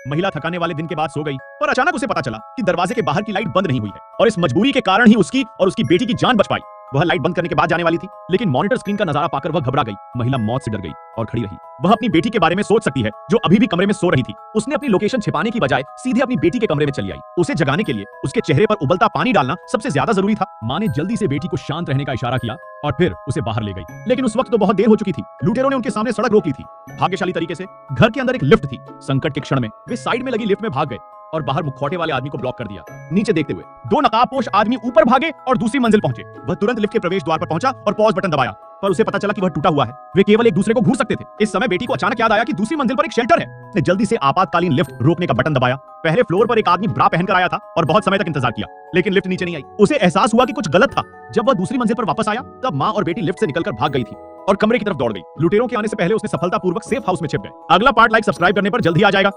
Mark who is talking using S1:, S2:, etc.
S1: महिला थकाने वाले दिन के बाद सो गई, पर अचानक उसे पता चला कि दरवाजे के बाहर की लाइट बंद नहीं हुई है और इस मजबूरी के कारण ही उसकी और उसकी बेटी की जान बच पाई। वह लाइट बंद करने के बाद जाने वाली थी, लेकिन मॉनिटर स्क्रीन का नजारा पाकर वह घबरा गई। महिला मौत से डर गई और खड़ी रही। वह अपनी बेटी के बारे में सोच सकती है जो अभी भी कमरे में सो रही थी। उसने अपनी लोकेशन छिपाने की बजाय सीधे अपनी बेटी के कमरे में चली आई। उसे जगाने के लिए उसके चेहरे पर उबलता पानी डालना सबसे ज्यादा जरूरी था। माँ ने जल्दी से बेटी को शांत रहने का इशारा किया और फिर उसे बाहर ले गई, लेकिन उस वक्त तो बहुत देर हो चुकी थी। लुटेरों ने उनके सामने सड़क रोक ली थी। भाग्यशाली तरीके से घर के अंदर एक लिफ्ट थी। संकट के क्षण में वे साइड में लगी लिफ्ट में भाग गए और बाहर मुखौटे वाले आदमी को ब्लॉक कर दिया। नीचे देखते हुए दो नकाबपोश आदमी ऊपर भागे और दूसरी मंजिल पहुंचे। वह तुरंत लिफ्ट के प्रवेश द्वार पर पहुंचा और पॉज बटन दबाया, पर उसे पता चला कि वह टूटा हुआ है। वे केवल एक दूसरे को घूर सकते थे। इस समय बेटी को अचानक याद आया कि दूसरी मंजिल पर एक शेल्टर है। उसने जल्दी से आपातकालीन लिफ्ट रोकने का बटन दबाया। पहले फ्लोर पर एक आदमी ब्रा पहनकर आया था और बहुत समय तक इंतजार किया, लेकिन लिफ्ट नीचे नहीं आई। उसे एहसास हुआ कि कुछ गलत था। जब वह दूसरी मंजिल पर वापस आया तब माँ और बेटी लिफ्ट से निकलकर भाग गई थी और कमरे की तरफ दौड़ गई। लुटेरों के आने से पहले उसने सफलतापूर्वक सेफ हाउस में छिप गए। अगला पार्ट लाइक सब्सक्राइब करने पर जल्दी आ जाएगा।